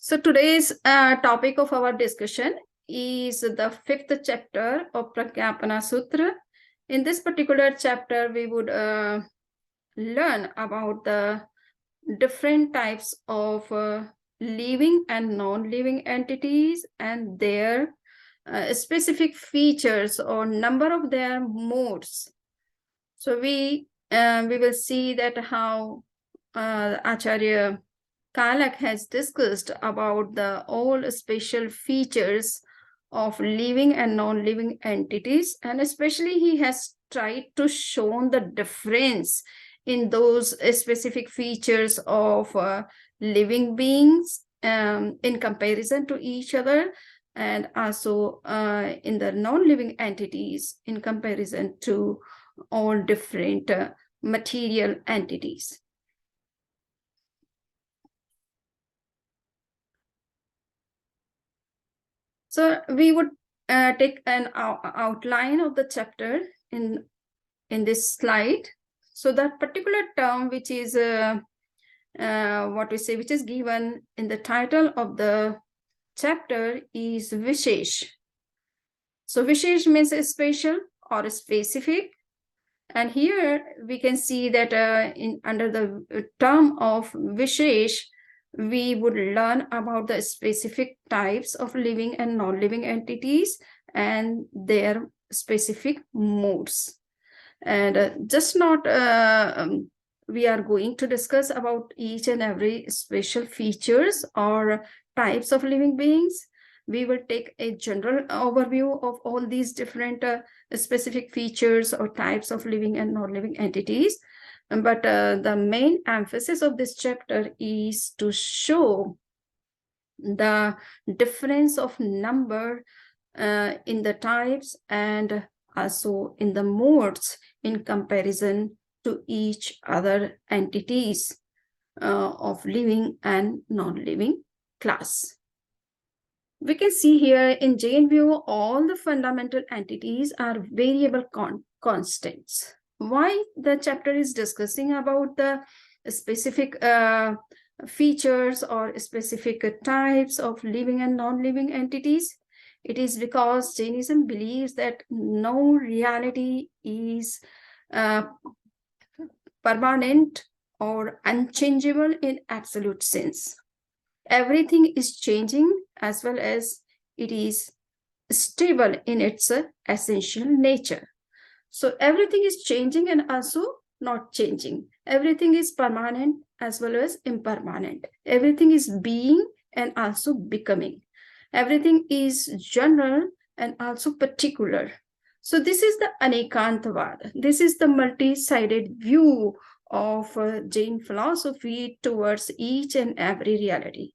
So today's topic of our discussion is the fifth chapter of Prajnapana Sutra. In this particular chapter, we would learn about the different types of living and non-living entities and their specific features or number of their modes. So we will see that how Acharya Kalak has discussed about the all special features of living and non-living entities, and especially he has tried to show the difference in those specific features of living beings in comparison to each other, and also in the non-living entities in comparison to all different material entities. So we would take an outline of the chapter in this slide. So that particular term, which is which is given in the title of the chapter, is Vishesh. So Vishesh means special or specific, and here we can see that under the term of Vishesh, we would learn about the specific types of living and non-living entities and their specific modes. And just not, we are going to discuss about each and every special features or types of living beings. We will take a general overview of all these different specific features or types of living and non-living entities. But the main emphasis of this chapter is to show the difference of number in the types and also in the modes in comparison to each other entities of living and non-living class. We can see here in Jain view, all the fundamental entities are variable constants. Why the chapter is discussing about the specific features or specific types of living and non-living entities? It is because Jainism believes that no reality is permanent or unchangeable in absolute sense. Everything is changing as well as it is stable in its essential nature. So everything is changing and also not changing. Everything is permanent as well as impermanent. Everything is being and also becoming. Everything is general and also particular. So this is the Anekantavad. This is the multi-sided view of Jain philosophy towards each and every reality.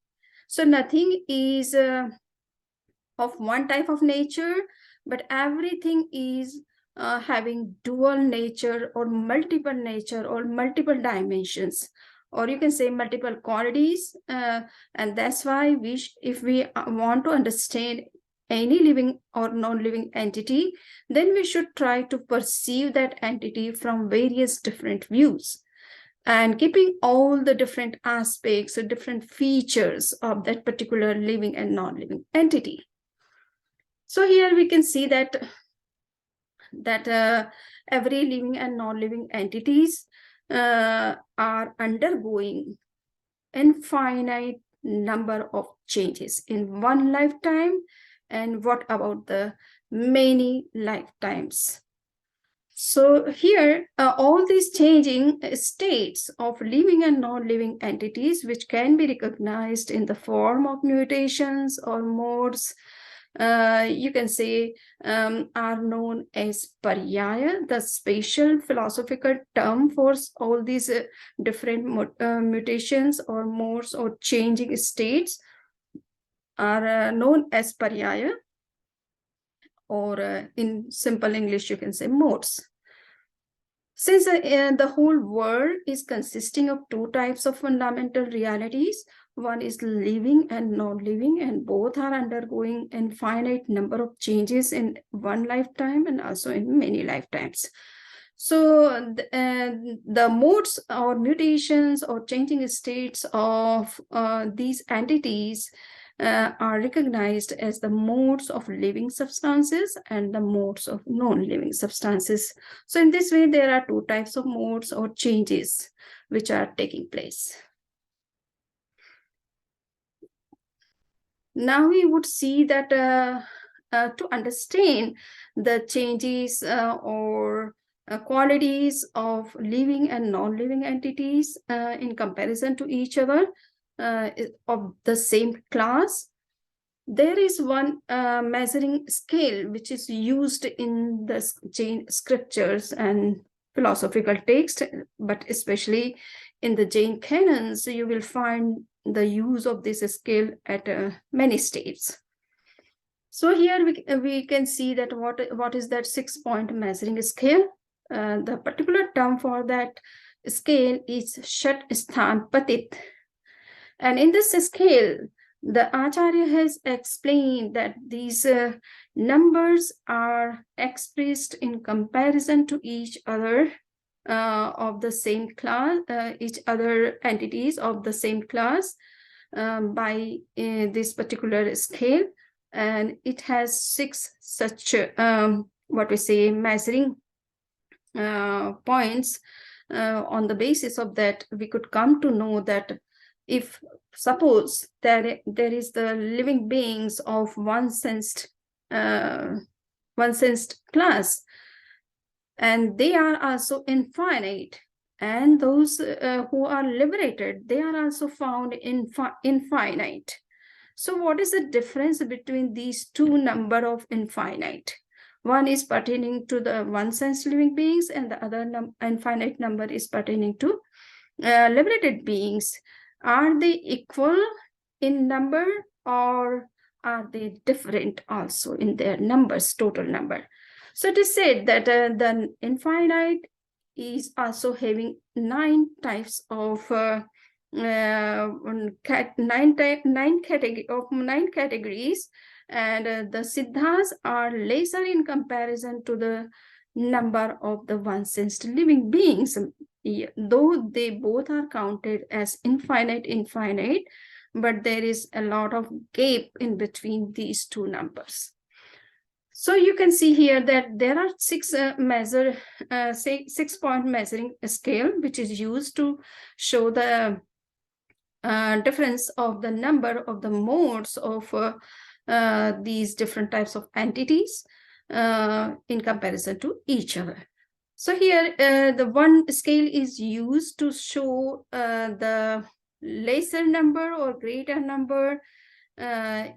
So nothing is of one type of nature, but everything is having dual nature or multiple dimensions, or you can say multiple qualities. And that's why if we want to understand any living or non-living entity, then we should try to perceive that entity from various different views and keeping all the different aspects or different features of that particular living and non-living entity. So here we can see that every living and non-living entities are undergoing infinite number of changes in one lifetime, and what about the many lifetimes? So here, all these changing states of living and non-living entities, which can be recognized in the form of mutations or modes, you can say, are known as paryaya, the spatial philosophical term for all these different mutations or modes or changing states are known as paryaya, or in simple English, you can say modes. Since the whole world is consisting of two types of fundamental realities, one is living and non-living, and both are undergoing infinite number of changes in one lifetime and also in many lifetimes. So the modes or mutations or changing states of these entities are recognized as the modes of living substances and the modes of non-living substances. So in this way, there are two types of modes or changes which are taking place. Now we would see that to understand the changes or qualities of living and non-living entities in comparison to each other of the same class, there is one measuring scale which is used in the Jain scriptures and philosophical texts, but especially in the Jain canons, you will find the use of this scale at many states. So here we can see that what is that 6-point measuring scale. The particular term for that scale is Shat Sthan Patit. And in this scale, the Acharya has explained that these numbers are expressed in comparison to each other of the same class, each other entities of the same class by this particular scale. And it has 6 such, what we say, measuring points. On the basis of that, we could come to know that if suppose there is the living beings of one sensed class, and they are also infinite, and those who are liberated, they are also found infinite. So what is the difference between these two number of infinite? One is pertaining to the one sense living beings, and the other infinite number is pertaining to liberated beings. Are they equal in number, or are they different also in their numbers, total number? So it is said that the infinite is also having 9 types of nine categories, and the siddhas are lesser in comparison to the number of the one-sensed living beings, though they both are counted as infinite, but there is a lot of gap in between these two numbers. So you can see here that there are 6-point measuring scale, which is used to show the difference of the number of the modes of these different types of entities in comparison to each other. So here the one scale is used to show the lesser number or greater number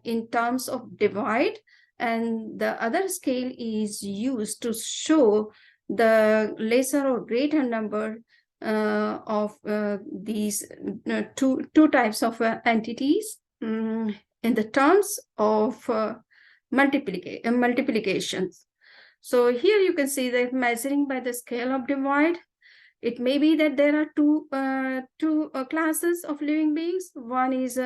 in terms of divide, and the other scale is used to show the lesser or greater number of these two types of entities in the terms of multiplications. So here you can see that measuring by the scale of divide, it may be that there are two classes of living beings. One is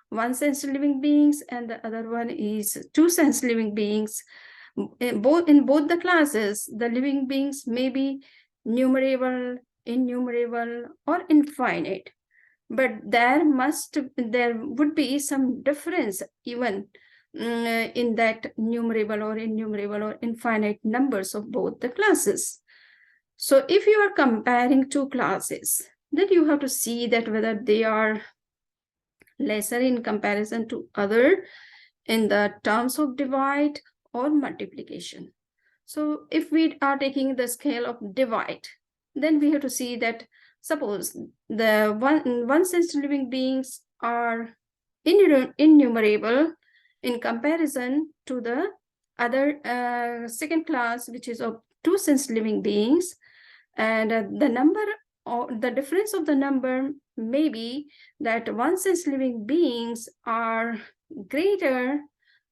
one sense living beings, and the other one is two sense living beings. In both the classes, the living beings may be numerable, innumerable, or infinite, but there would be some difference even in that numerable or innumerable or infinite numbers of both the classes. So if you are comparing two classes, then you have to see that whether they are lesser in comparison to other in the terms of divide or multiplication. So if we are taking the scale of divide, then we have to see that suppose the one sense living beings are innumerable in comparison to the other second class, which is of two sense living beings, and the number or the difference of the number may be that one sense living beings are greater,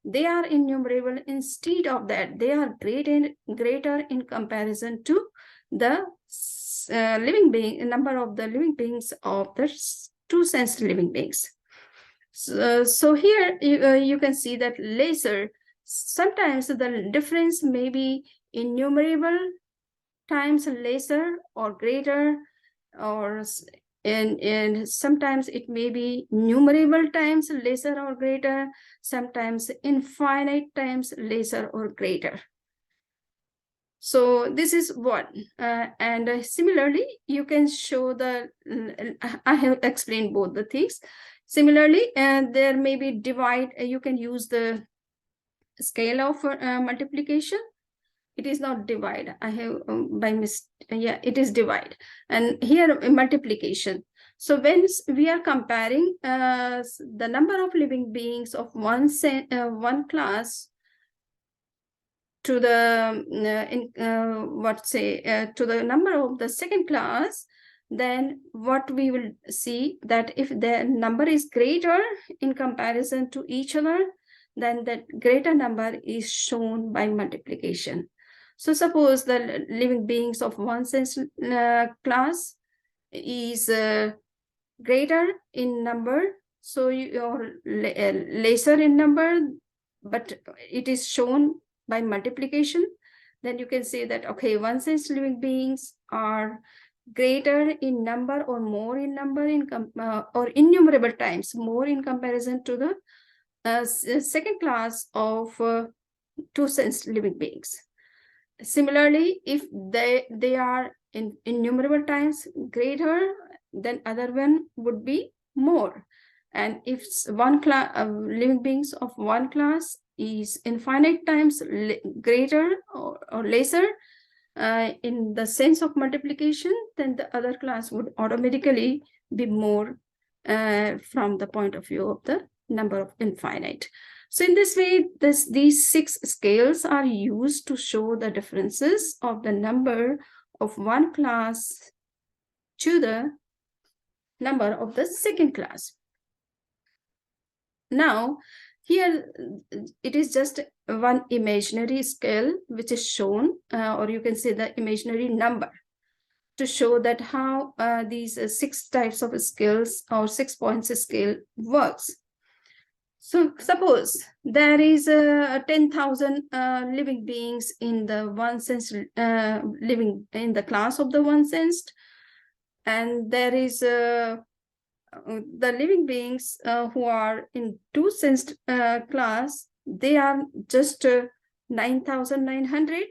they are innumerable. Instead of that, they are greater in comparison to the number of the living beings of the two sense living beings. So here you can see that lesser, sometimes the difference may be innumerable times lesser or greater, or and sometimes it may be numerable times lesser or greater, sometimes infinite times lesser or greater. So this is one. And similarly, you can show the, I have explained both the things. Similarly, there may be divide. You can use the scale of multiplication. It is not divide. I have yeah, it is divide. And here multiplication. So when we are comparing the number of living beings of one class to the to the number of the second class, then what we will see that if the number is greater in comparison to each other, then that greater number is shown by multiplication. So suppose the living beings of one sense class is greater in number, so you're lesser in number, but it is shown by multiplication, then you can say that, okay, one sense living beings are greater in number or more in number or innumerable times more in comparison to the second class of two sense living beings. Similarly, if they are in innumerable times greater, then other one would be more. And if one class living beings of one class is infinite times greater or lesser in the sense of multiplication, then the other class would automatically be more from the point of view of the number of infinite. So in this way, these 6 scales are used to show the differences of the number of one class to the number of the second class. Now, here it is just one imaginary scale which is shown, or you can say the imaginary number, to show that how these 6 types of scales or 6 points scale works. So suppose there is 10,000 living beings in the one sense, living in the class of the one sensed, and there is the living beings who are in two sensed class, they are just 9,900.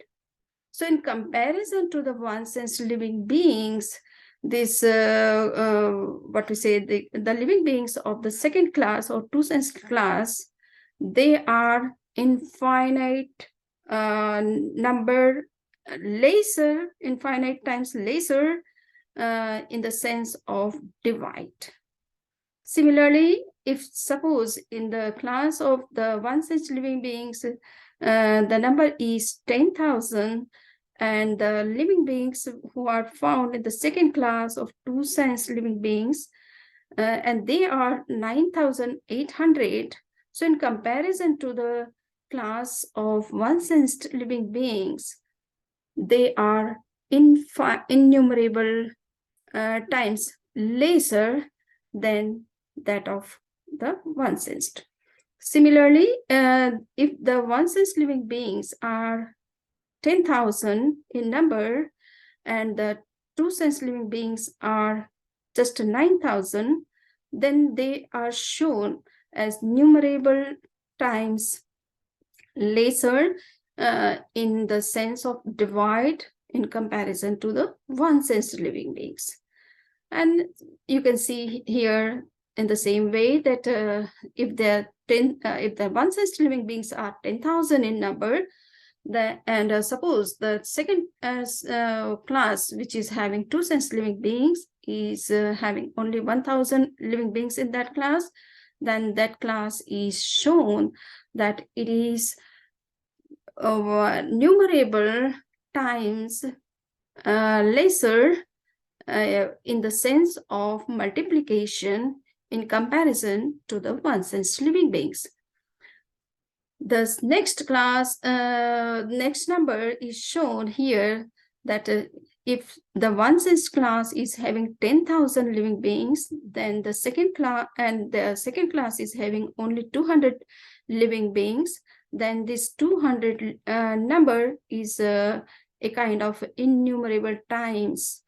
So in comparison to the one sensed living beings, this what we say, the living beings of the second class or two sensed class, they are infinite number lesser, infinite times lesser in the sense of divide. Similarly, if suppose in the class of the one sensed living beings, the number is 10,000, and the living beings who are found in the second class of two sense living beings, and they are 9,800. So in comparison to the class of one sensed living beings, they are innumerable times lesser than that of the one sensed. Similarly, if the one sensed living beings are 10,000 in number, and the two sense living beings are just 9,000, then they are shown as numerable times lesser in the sense of divide in comparison to the one sense living beings. And you can see here in the same way that if the one sense living beings are 10,000 in number, suppose the second class, which is having two sense living beings, is having only 1,000 living beings in that class, then that class is shown that it is numerable times lesser in the sense of multiplication in comparison to the one sense living beings. The next class, next number is shown here, that if the one sense class is having 10,000 living beings, then the second class is having only 200 living beings, then this 200 number is a kind of innumerable times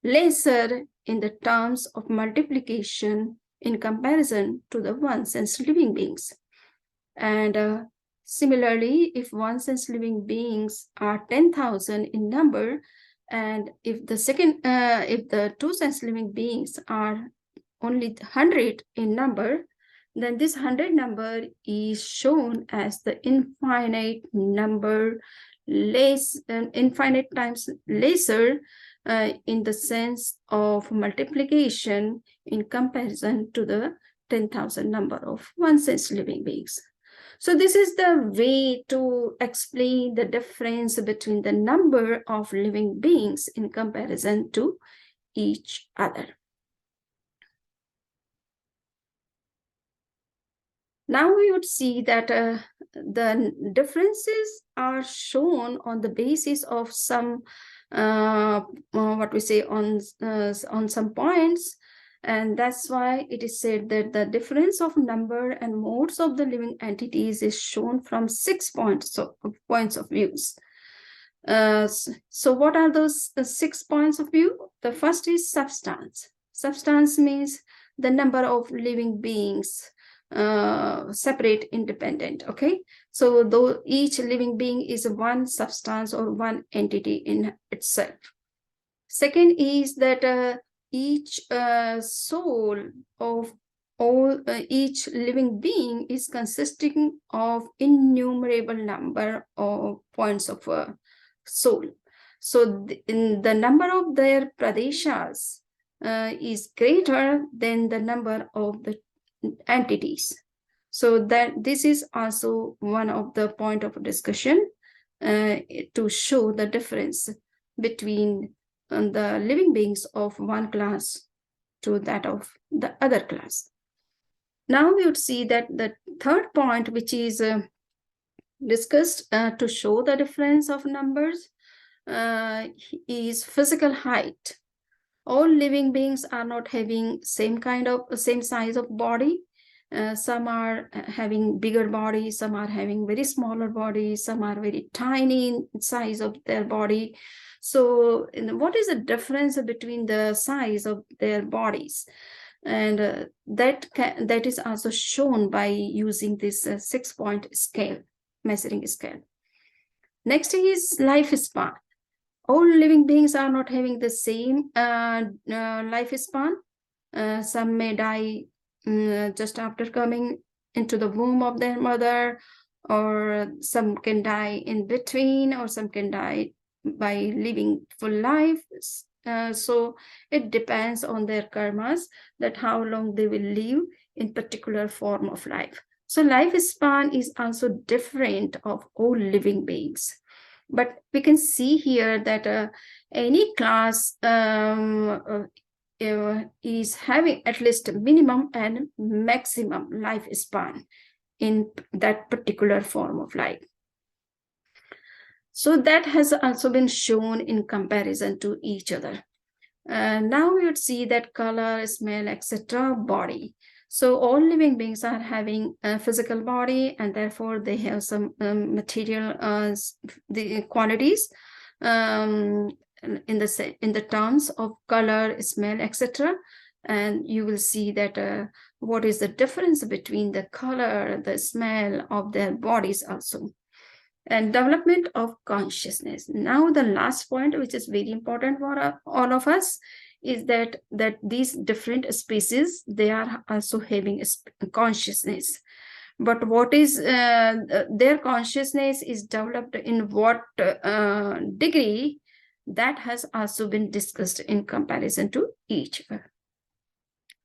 lesser in the terms of multiplication in comparison to the one sense living beings. And similarly, if one sense living beings are 10,000 in number, and if the two sense living beings are only 100 in number, then this 100 number is shown as the infinite number infinite times lesser in the sense of multiplication in comparison to the 10,000 number of one sense living beings. So this is the way to explain the difference between the number of living beings in comparison to each other. Now we would see that the differences are shown on the basis of some what we say on some points, and that's why it is said that the difference of number and modes of the living entities is shown from 6 points of views. So what are those 6 points of view? The first is substance. Substance means the number of living beings, separate, independent. Okay, so though each living being is one substance or one entity in itself. Second is that each soul of all each living being is consisting of innumerable number of points of soul. So in the number of their pradeshas is greater than the number of the entities. So that this is also one of the point of discussion to show the difference between the living beings of one class to that of the other class. Now we would see that the third point, which is discussed to show the difference of numbers, is physical height. All living beings are not having same size of body. Some are having bigger bodies, some are having very smaller bodies, some are very tiny in size of their body. So what is the difference between the size of their bodies? And that is also shown by using this 6-point scale, measuring scale. Next is lifespan. All living beings are not having the same lifespan. Some may die just after coming into the womb of their mother, or some can die in between, or some can die by living full life. So it depends on their karmas that how long they will live in particular form of life. So lifespan is also different of all living beings. But we can see here that any class is having at least minimum and maximum lifespan in that particular form of life. So that has also been shown in comparison to each other. Now we would see that color, smell, etc. body. So all living beings are having a physical body, and therefore they have some material the qualities in the terms of color, smell, etc. And you will see that what is the difference between the color, the smell of their bodies also. And development of consciousness. Now the last point, which is very important for all of us, is that these different species, they are also having a consciousness. But what is their consciousness is developed in what degree, that has also been discussed in comparison to each other.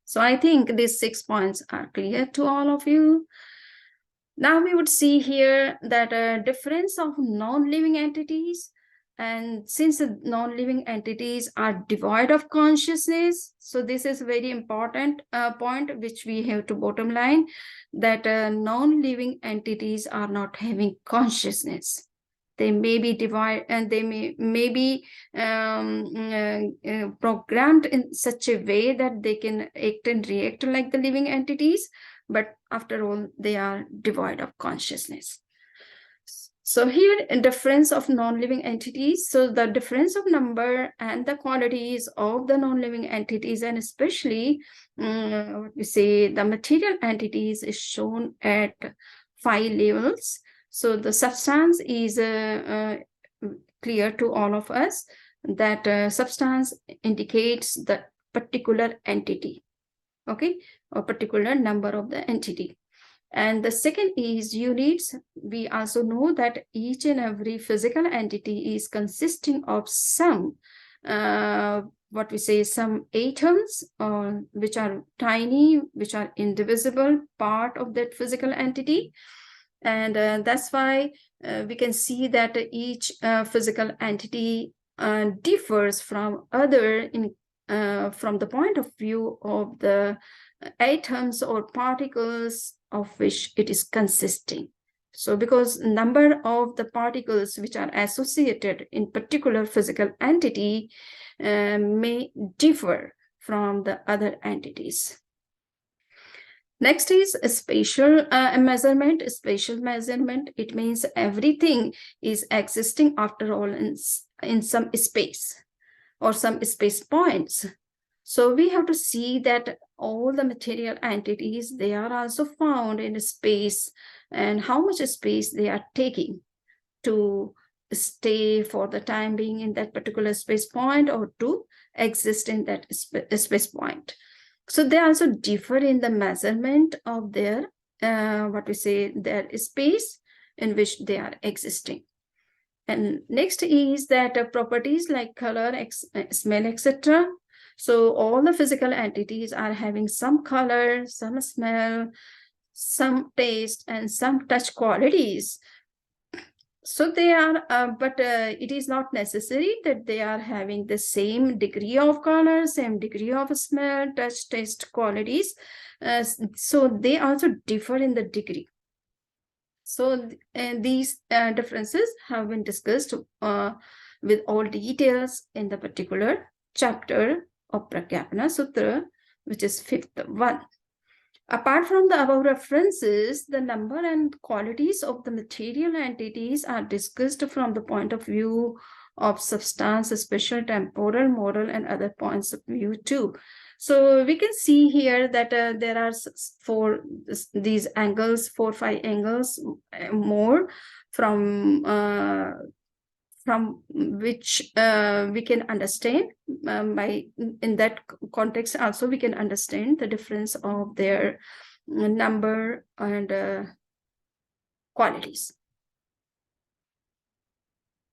So I think these 6 points are clear to all of you. Now we would see here that a difference of non-living entities, and since the non-living entities are devoid of consciousness, so this is a very important point which we have to bottom line, that non-living entities are not having consciousness. They may be divided, and they may be programmed in such a way that they can act and react like the living entities, but after all, they are devoid of consciousness. So here, a difference of non-living entities. So the difference of number and the qualities of the non-living entities, and especially what we say the material entities, is shown at 5 levels. So the substance is clear to all of us that substance indicates the particular entity, okay, or particular number of the entity. And the second is units. We also know that each and every physical entity is consisting of some, what we say, some atoms, which are tiny, which are indivisible part of that physical entity. And that's why we can see that each physical entity differs from other in from the point of view of the atoms or particles of which it is consisting. So because number of the particles which are associated in particular physical entity may differ from the other entities. Next is a spatial measurement. Spatial measurement, it means everything is existing after all in some space or some space points. So we have to see that all the material entities, they are also found in space, and how much space they are taking to stay for the time being in that particular space point or to exist in that space point. So they also differ in the measurement of their, what we say, their space in which they are existing. And next is that properties like color, smell, etc. So all the physical entities are having some color, some smell, some taste, and some touch qualities. So they are, but it is not necessary that they are having the same degree of color, same degree of smell, touch, taste qualities. So they also differ in the degree. So these differences have been discussed with all details in the particular chapter of Prajnapana Sutra, which is 5th one. Apart from the above references, the number and qualities of the material entities are discussed from the point of view of substance, spatial, temporal, moral, and other points of view too. So we can see here that there are these angles, 5 angles more from which we can understand by in that context also we can understand the difference of their number and qualities.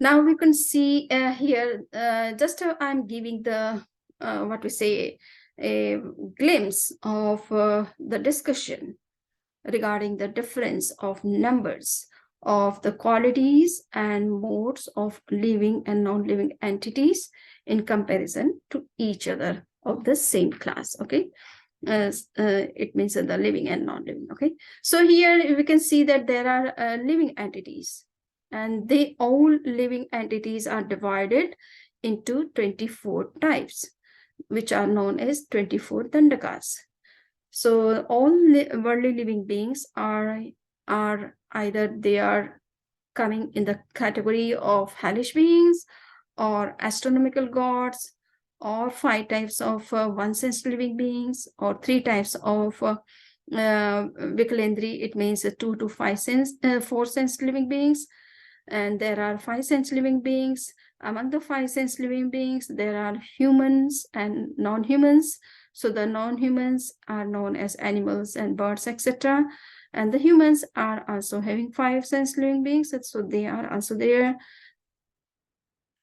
Now we can see here just I'm giving the what we say a glimpse of the discussion regarding the difference of numbers of the qualities and modes of living and non-living entities in comparison to each other of the same class, okay? It means the living and non-living, okay? So here we can see that there are living entities, and they all living entities are divided into 24 types, which are known as 24 dandakas. So all worldly living beings are either they are coming in the category of hellish beings or astronomical gods, or 5 types of one sense living beings, or 3 types of Vikalendri, it means 2 to 5 sense, 4 sense living beings, and there are 5 sense living beings. Among the 5 sense living beings, there are humans and non-humans. So the non-humans are known as animals and birds, etc. And the humans are also having 5 sense living beings, so they are also there.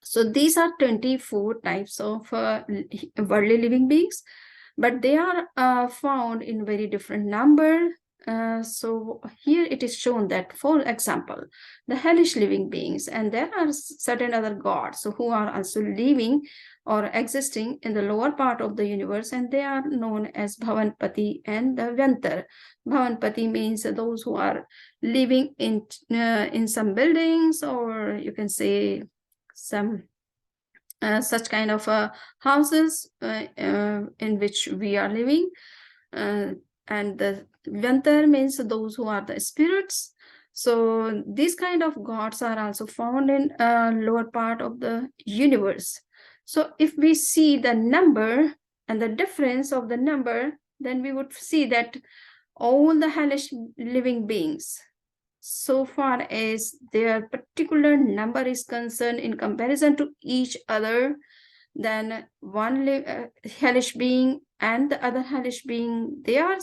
So these are 24 types of worldly living beings, but they are found in very different number. So here it is shown that, for example, the hellish living beings, and there are certain other gods who are also living or existing in the lower part of the universe, and they are known as Bhavanpati and the Vyantar. Bhavanpati means those who are living in some buildings, or you can say some such kind of houses in which we are living. And the Vyantar means those who are the spirits. So these kind of gods are also found in lower part of the universe. So if we see the number and the difference of the number, then we would see that all the hellish living beings, so far as their particular number is concerned in comparison to each other, then one hellish being and the other hellish being, they are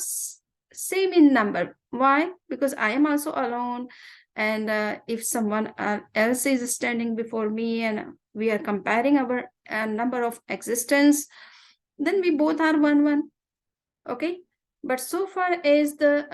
same in number. Why? Because I am also alone, and if someone else is standing before me and we are comparing our number of existence, then we both are one. Okay, but so far as the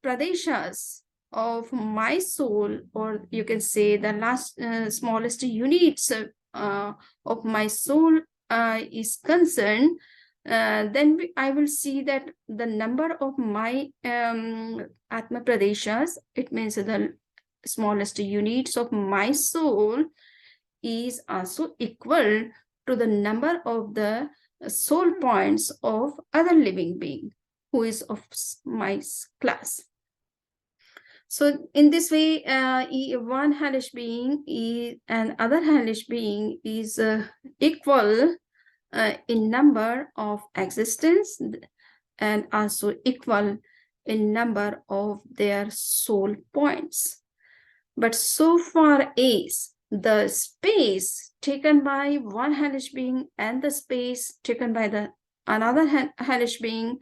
pradeshas of my soul, or you can say the last smallest units of my soul is concerned, then I will see that the number of my Atma Pradeshas, it means the smallest units of my soul, is also equal to the number of the soul points of other living being who is of my class. So in this way, one hellish being and other hellish being is equal in number of existence and also equal in number of their soul points. But so far as the space taken by one hellish being and the space taken by the another hellish being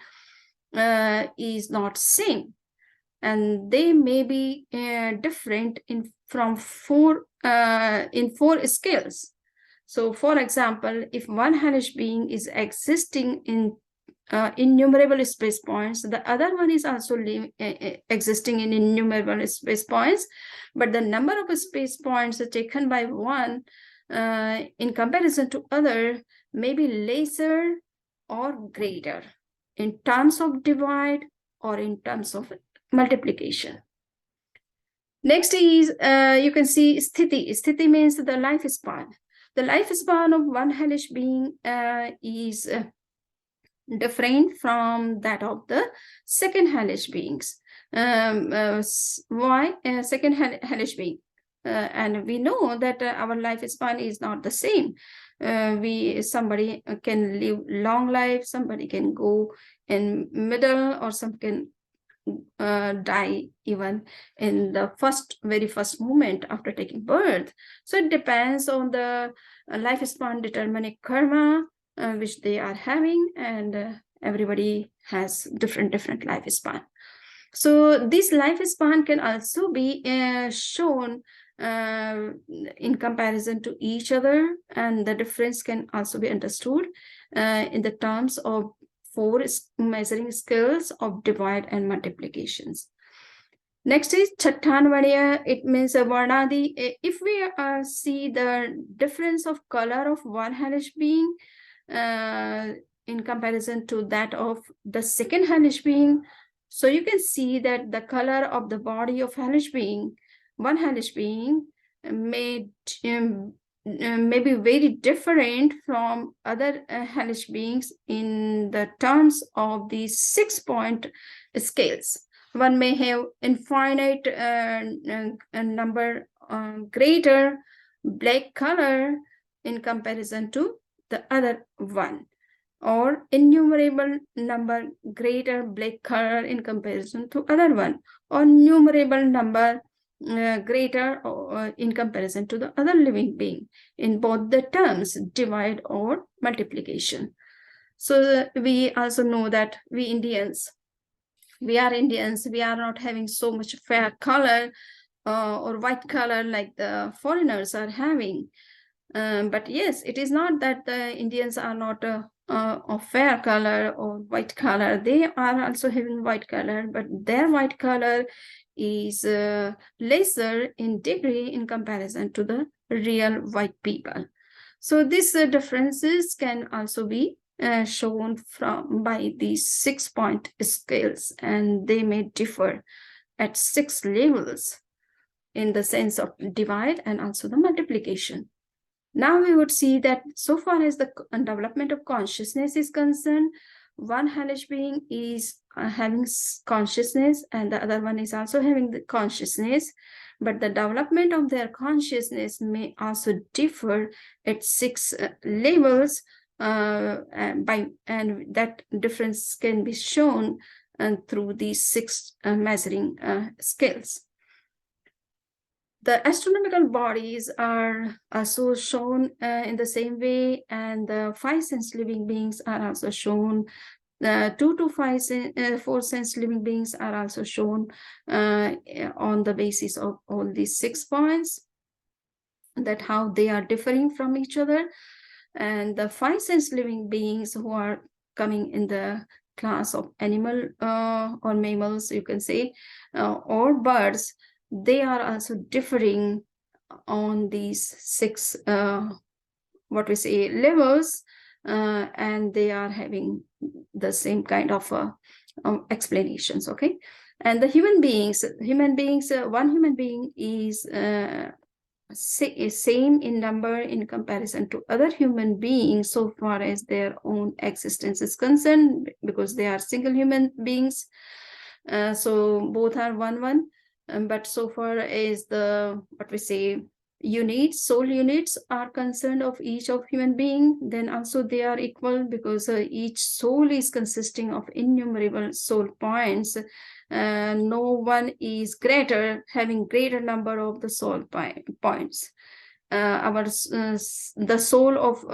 is not same, and they may be different in four scales. So for example, if one hellish being is existing in innumerable space points, the other one is also existing in innumerable space points, but the number of space points taken by one in comparison to other may be lesser or greater in terms of divide or in terms of multiplication. Next is, you can see sthiti. Sthiti means the lifespan. The lifespan of one hellish being is different from that of the second hellish beings. Why second hellish being? And we know that our lifespan is not the same. Somebody can live long life, somebody can go in middle, or some can die even in the very first moment after taking birth. So it depends on the lifespan determining karma which they are having, and everybody has different lifespan. So this lifespan can also be shown in comparison to each other, and the difference can also be understood in the terms of 4 measuring scales of divide and multiplications. Next is Chattanvaniya. It means a Varnadi. If we see the difference of color of one hellish being in comparison to that of the second hellish being, so you can see that the color of the body of one hellish being may be very different from other hellish beings in the terms of these 6-point scales. One may have infinite number greater black color in comparison to the other one, or innumerable number greater black color in comparison to other one, or numerable number greater in comparison to the other living being in both the terms divide or multiplication. So we also know that we are Indians, we are not having so much fair color or white color like the foreigners are having. But yes, it is not that the Indians are not of fair color or white color. They are also having white color, but their white color is lesser in degree in comparison to the real white people. So these differences can also be shown by these 6-point scales, and they may differ at 6 levels in the sense of divide and also the multiplication. Now we would see that so far as the development of consciousness is concerned, one hellish being is having consciousness, and the other one is also having the consciousness, but the development of their consciousness may also differ at 6 levels, and that difference can be shown through these 6 measuring scales. The astronomical bodies are also shown in the same way, and the 5 sense living beings are also shown. The 2 to 4 sense living beings are also shown on the basis of all these 6 points, that how they are differing from each other. And the 5 sense living beings who are coming in the class of animal or mammals, you can say, or birds, they are also differing on these 6 what we say levels, and they are having the same kind of explanations. Okay, and the human beings, one human being is same in number in comparison to other human beings so far as their own existence is concerned, because they are single human beings. So both are 1 but so far as the what we say soul units are concerned of each of human being, then also they are equal, because each soul is consisting of innumerable soul points. No one is having greater number of the soul points. The soul of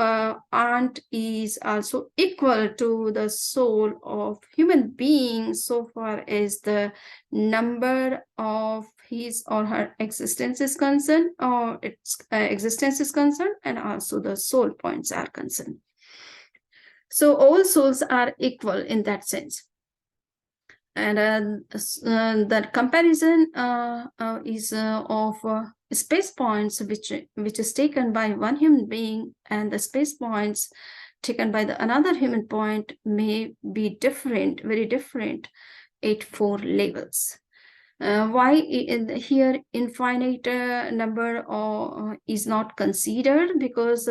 ant is also equal to the soul of human being so far as the number of his or her existence is concerned, or its existence is concerned, and also the soul points are concerned. So all souls are equal in that sense. And the comparison is of space points which is taken by one human being, and the space points taken by another human point may be different, very different, at 4 levels. Why here infinite number is not considered? Because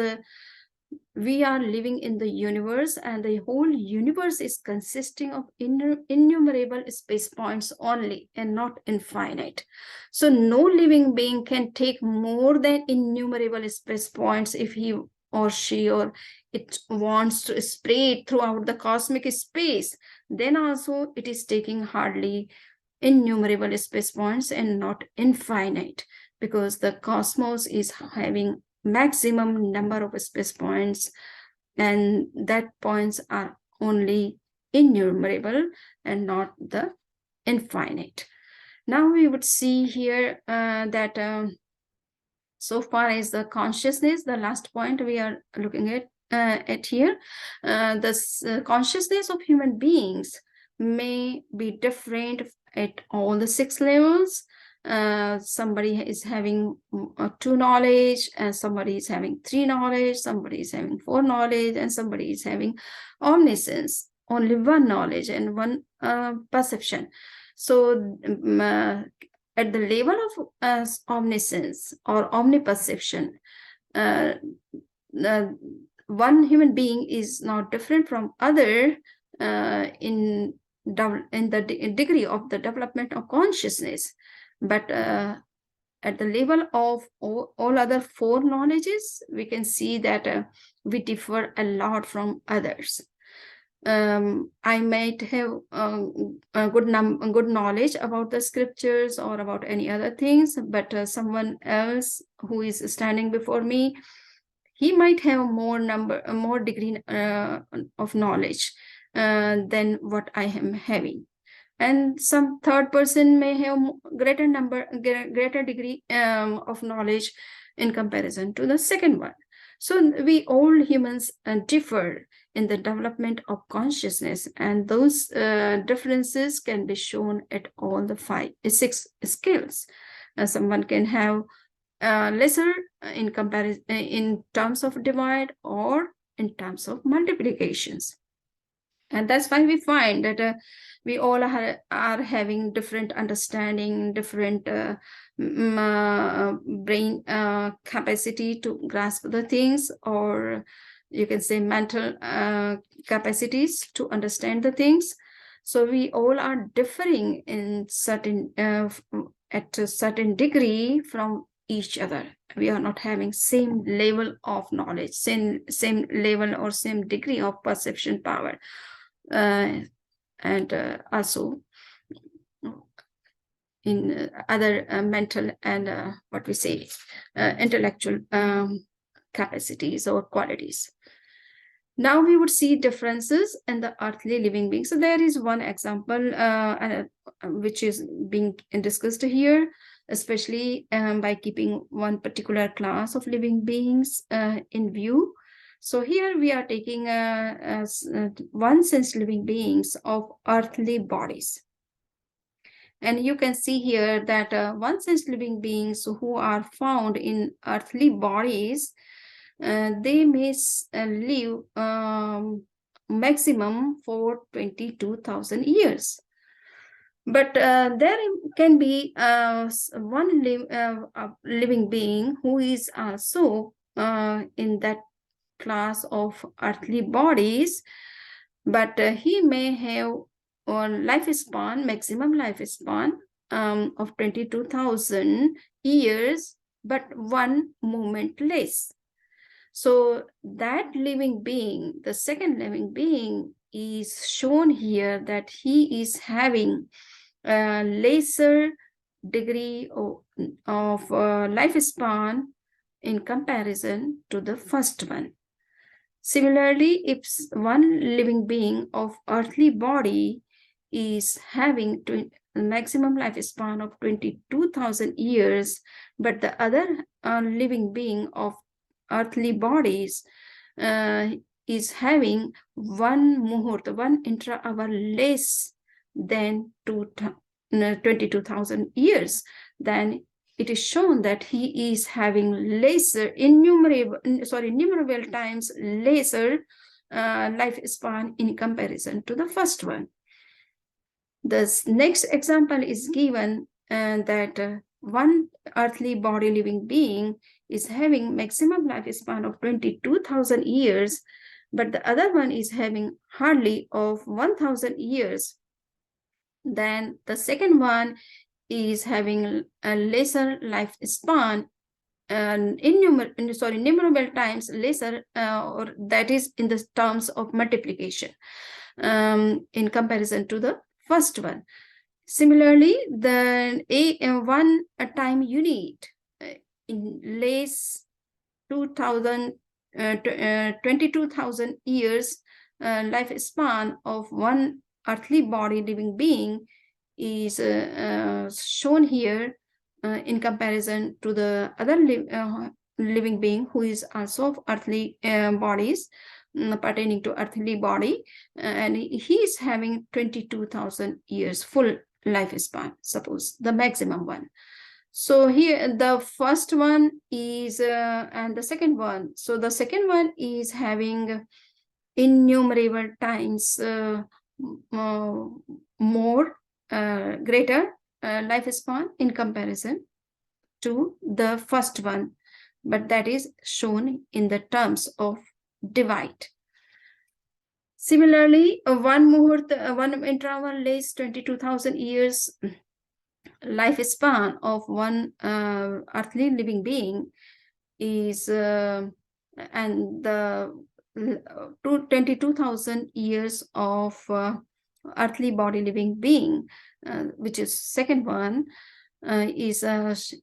we are living in the universe, and the whole universe is consisting of innumerable space points only, and not infinite. So no living being can take more than innumerable space points if he or she or it wants to spread throughout the cosmic space. Then also it is taking hardly innumerable space points and not infinite, because the cosmos is having maximum number of space points, and that points are only innumerable and not the infinite. Now we would see here that so far as the consciousness, the last point we are looking at here, the consciousness of human beings may be different at all the 6 levels. Somebody is having 2 knowledge, and somebody is having 3 knowledge, somebody is having 4 knowledge, and somebody is having omniscience, only 1 knowledge and 1 perception. So at the level of omniscience or omniperception, one human being is not different from other in the degree of the development of consciousness, but at the level of all other 4 knowledges, we can see that we differ a lot from others. I might have a good knowledge about the scriptures or about any other things, but someone else who is standing before me, he might have more degree of knowledge than what I am having. And some third person may have greater degree of knowledge in comparison to the second one. So we all humans differ in the development of consciousness, and those differences can be shown at all the 6 skills. Someone can have lesser in comparison in terms of divide or in terms of multiplications. And that's why we find that we all are having different understanding, different brain capacity to grasp the things, or you can say mental capacities to understand the things. So we all are differing in certain at a certain degree from each other. We are not having same level of knowledge, same level or same degree of perception power, and also in other mental and what we say intellectual capacities or qualities. Now we would see differences in the earthly living beings. So there is one example which is being discussed here, especially by keeping one particular class of living beings in view. So here we are taking one sense living beings of earthly bodies. And you can see here that one sense living beings who are found in earthly bodies, they may live maximum for 22,000 years. But there can be one living being who is also in that class of earthly bodies, but he may have a lifespan, maximum lifespan of 22,000 years, but one moment less. So that living being, the second living being, is shown here that he is having a lesser degree of lifespan in comparison to the first one. Similarly, if one living being of earthly body is having maximum lifespan of 22,000 years, but the other living being of earthly bodies is having one muhurta, 1 intra-hour less than 22,000 years, then it is shown that he is having lesser, innumerable times lesser lifespan in comparison to the first one. The next example is given that one earthly body living being is having maximum lifespan of 22,000 years, but the other one is having hardly of 1,000 years. Then the second one is having a lesser lifespan and innumerable times lesser, or that is in the terms of multiplication in comparison to the first one. Similarly, the one time unit in less 22,000 years lifespan of one earthly body living being is shown here in comparison to the other living being who is also of earthly bodies, pertaining to earthly body, and he is having 22,000 years full lifespan, suppose the maximum one. So here the first one is and the second one, so the second one is having innumerable times more greater lifespan in comparison to the first one, but that is shown in the terms of divide. Similarly, one muhurta, one intra-hour less 22,000 years lifespan of one earthly living being is and the 22,000 years of earthly body living being, which is second one, is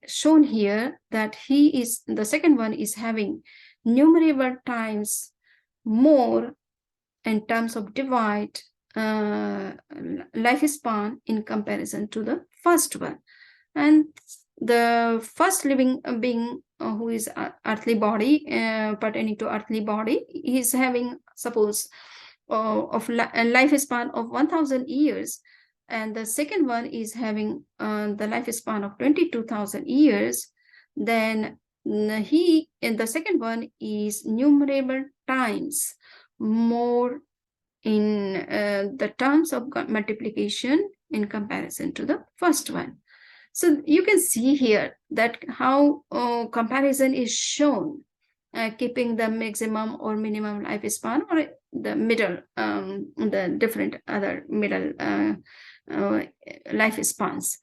shown here that he is, the second one is having numerable times more in terms of divide lifespan in comparison to the first one. And the first living being who is earthly body, pertaining to earthly body, is having, suppose, of lifespan of 1,000 years, and the second one is having the lifespan of 22,000 years, then he, in the second one, is numerable times more in the terms of multiplication in comparison to the first one. So you can see here that how comparison is shown keeping the maximum or minimum lifespan, or the middle, the different other middle lifespans.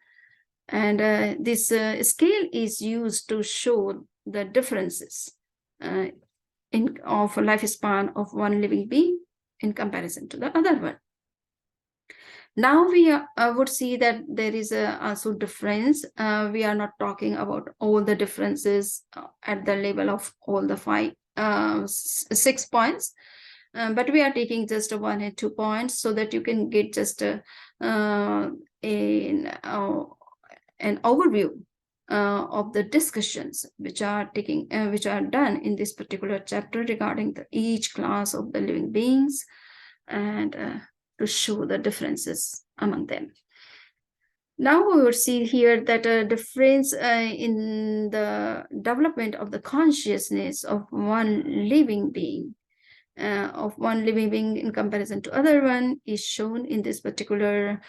And this scale is used to show the differences of lifespan of one living being in comparison to the other one. Now we would see that there is also difference. We are not talking about all the differences at the level of all the 6 points, but we are taking just 1 and 2 points so that you can get just an overview of the discussions which are done in this particular chapter regarding each class of the living beings, and to show the differences among them. Now we will see here that a difference in the development of the consciousness of one living being in comparison to other one is shown in this particular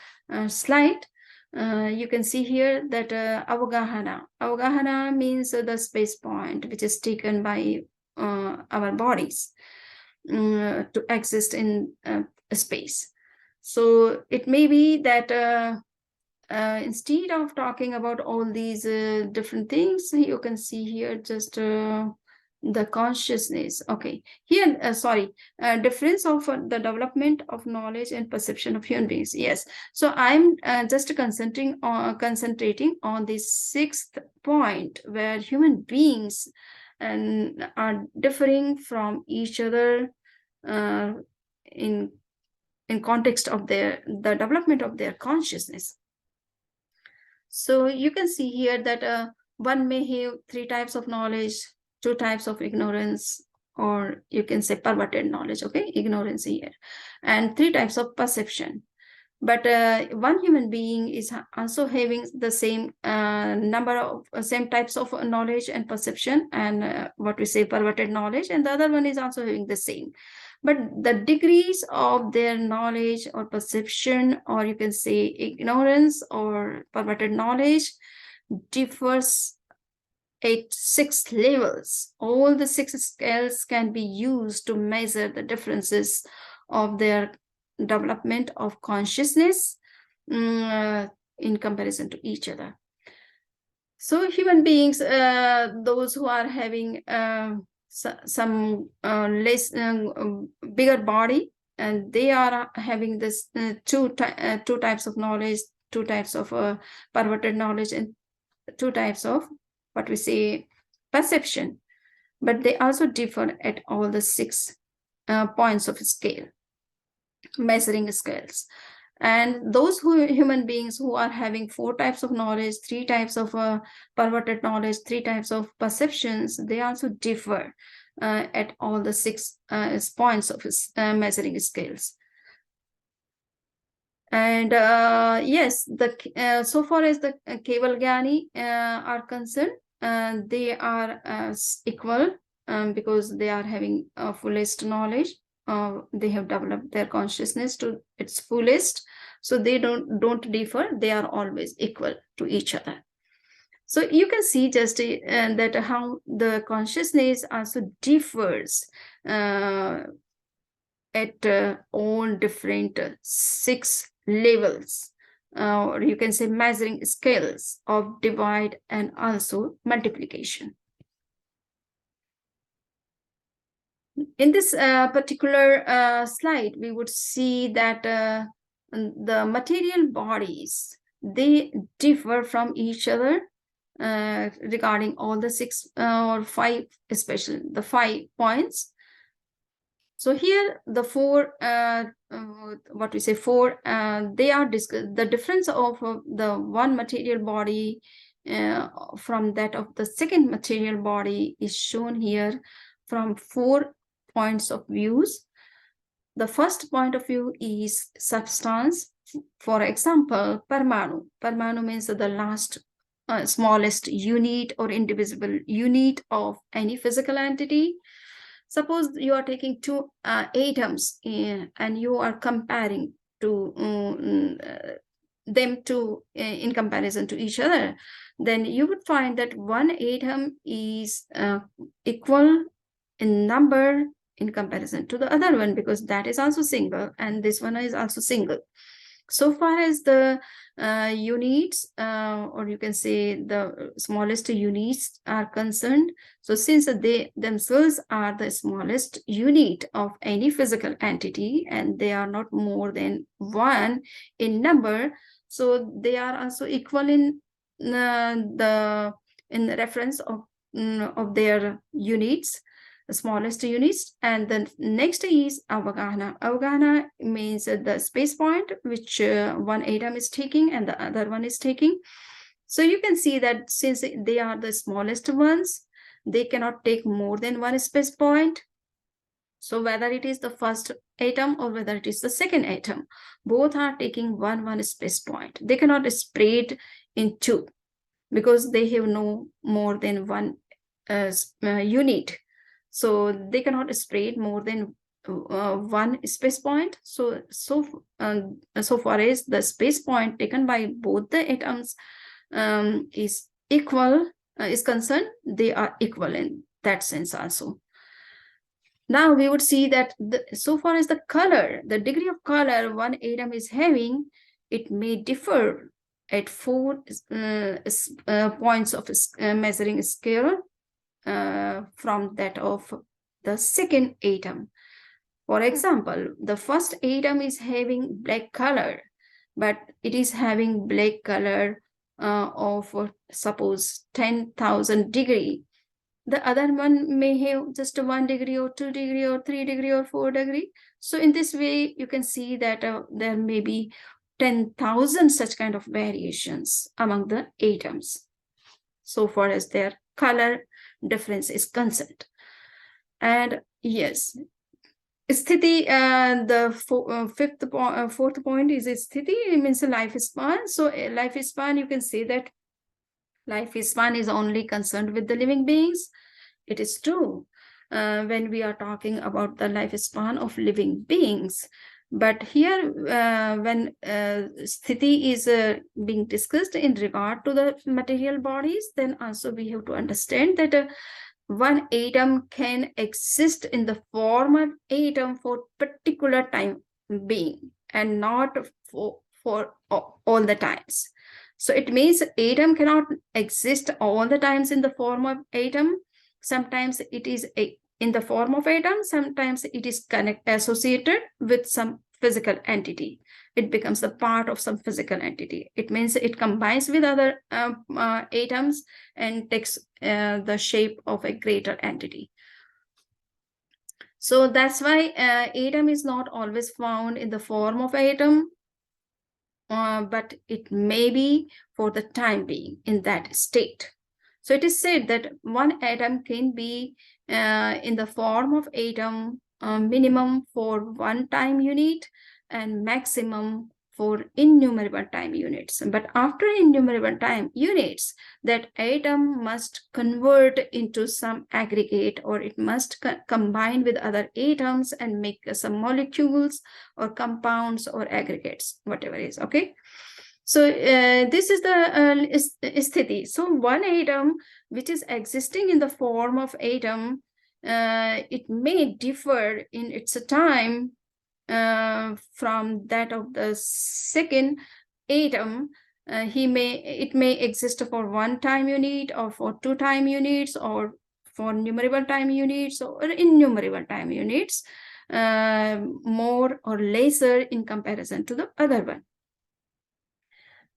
slide. You can see here that avagahana means the space point which is taken by our bodies to exist in space. So it may be that instead of talking about all these different things, you can see here just the consciousness. Okay, here, difference of the development of knowledge and perception of human beings. Yes, so I'm just concentrating on the 6th point, where human beings are differing from each other in context of the development of their consciousness. So you can see here that one may have 3 types of knowledge, 2 types of ignorance, or you can say perverted knowledge, okay, ignorance here, and 3 types of perception. But one human being is also having the same number of same types of knowledge and perception, and what we say perverted knowledge, and the other one is also having the same. But the degrees of their knowledge or perception, or you can say ignorance or perverted knowledge, differs at 6 levels. All the 6 scales can be used to measure the differences of their development of consciousness in comparison to each other. So human beings, those who are having some less bigger body, and they are having this two types of knowledge, 2 types of perverted knowledge, and 2 types of what we say perception, but they also differ at all the 6 points of scale, measuring scales. And those human beings who are having 4 types of knowledge, 3 types of perverted knowledge, 3 types of perceptions, they also differ at all the 6 points of measuring scales. And yes, so far as the Keval Gyani are concerned, they are equal because they are having fullest knowledge. They have developed their consciousness to its fullest, so they don't differ. They are always equal to each other. So you can see just that how the consciousness also differs at all different 6 levels, or you can say measuring scales of divide and also multiplication. In this particular slide, we would see that the material bodies, they differ from each other regarding all the 6 or 5, especially the 5 points. So here the 4, what we say 4, they are the difference of the one material body from that of the second material body is shown here from 4 points of views. The first point of view is substance. For example, Parmanu. Parmanu means the last smallest unit or indivisible unit of any physical entity. Suppose you are taking 2 atoms and you are comparing to them to in comparison to each other, then you would find that one atom is equal in number in comparison to the other one, because that is also single and this one is also single. So far as the units, or you can say the smallest units are concerned, so since they themselves are the smallest unit of any physical entity and they are not more than one in number, so they are also equal in the reference of their units, the smallest units. And the next is Avagana. Avagana means the space point which one atom is taking and the other one is taking. So you can see that since they are the smallest ones, they cannot take more than one space point. So whether it is the first atom or whether it is the second atom, both are taking one space point. They cannot spread in two because they have no more than one unit. So they cannot spread more than one space point. So far as the space point taken by both the atoms is equal, is concerned, they are equal in that sense also. Now we would see that so far as the color, the degree of color one atom is having, it may differ at 4 points of measuring scale from that of the second atom. For example, the first atom is having black color, but it is having black color of suppose 10,000 degree. The other one may have just 1 degree or 2 degree or 3 degree or 4 degree. So in this way, you can see that there may be 10,000 such kind of variations among the atoms, so far as their color difference is concerned. And yes, sthiti, the fourth point is sthiti. It means lifespan. So lifespan, you can say that lifespan is only concerned with the living beings. It is true when we are talking about the lifespan of living beings. But here, when sthiti is being discussed in regard to the material bodies, then also we have to understand that one atom can exist in the form of atom for particular time being and not for all the times. So it means atom cannot exist all the times in the form of atom. Sometimes it is in the form of atom, sometimes it is associated with some physical entity. It becomes a part of some physical entity. It means it combines with other atoms and takes the shape of a greater entity. So that's why atom is not always found in the form of atom, but it may be for the time being in that state. So it is said that one atom can be in the form of atom minimum for one time unit and maximum for innumerable time units. But after innumerable time units, that atom must convert into some aggregate, or it must combine with other atoms and make some molecules or compounds or aggregates, whatever is, okay? So this is the sthiti. So one atom which is existing in the form of atom, it may differ in its time from that of the second atom. It may exist for one time unit or for two time units or for numerable time units or innumerable time units, more or lesser in comparison to the other one.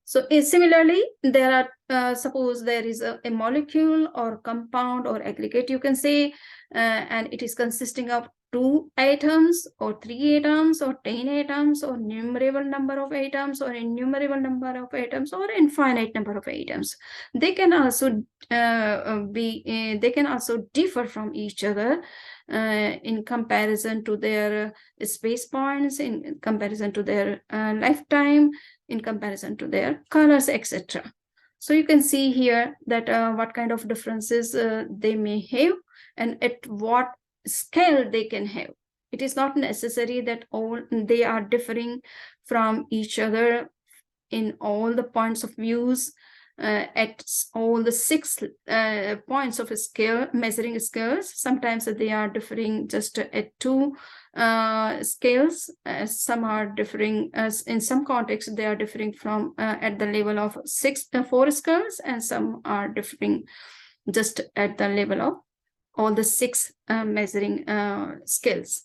So similarly, there are, suppose there is a molecule or compound or aggregate, you can say, and it is consisting of 2 atoms or 3 atoms or 10 atoms or innumerable number of atoms or innumerable number of atoms or infinite number of atoms. They can also they can also differ from each other in comparison to their space points, in comparison to their lifetime, in comparison to their colors, etc. So you can see here that what kind of differences they may have and at what scale they can have. It is not necessary that all they are differing from each other in all the points of views at all the 6 points of a scale, measuring scales. Sometimes they are differing just at 2 scales. Some are differing, in some contexts they are differing from at the level of 4 scales, and some are differing just at the level of all the 6 measuring scales.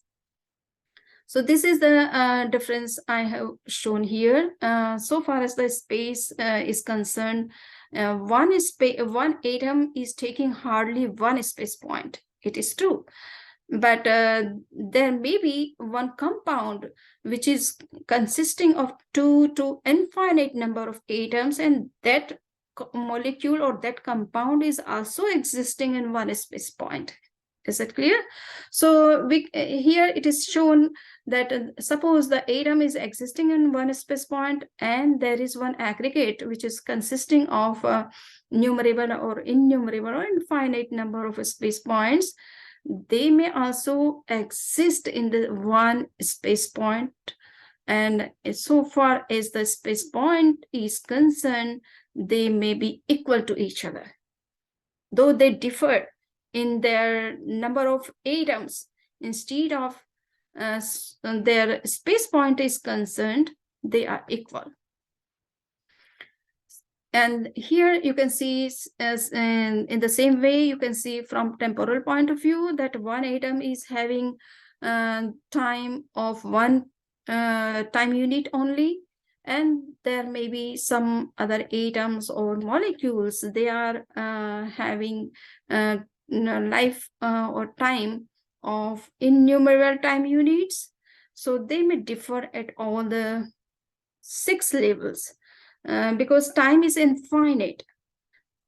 So this is the difference I have shown here. So far as the space is concerned, one atom is taking hardly 1 space point. It is true. But there may be one compound which is consisting of 2 to infinite number of atoms, and that molecule or that compound is also existing in 1 space point. Is it clear? So here it is shown that suppose the atom is existing in 1 space point, and there is one aggregate which is consisting of numerable or innumerable or infinite number of space points. They may also exist in the 1 space point, and so far as the space point is concerned, they may be equal to each other, though they differ in their number of atoms. Instead of their space point is concerned, they are equal. And here you can see, as in the same way, you can see from temporal point of view that one atom is having time of 1 time unit only, and there may be some other atoms or molecules, they are having life or time of innumerable time units. So they may differ at all the 6 levels, because time is infinite.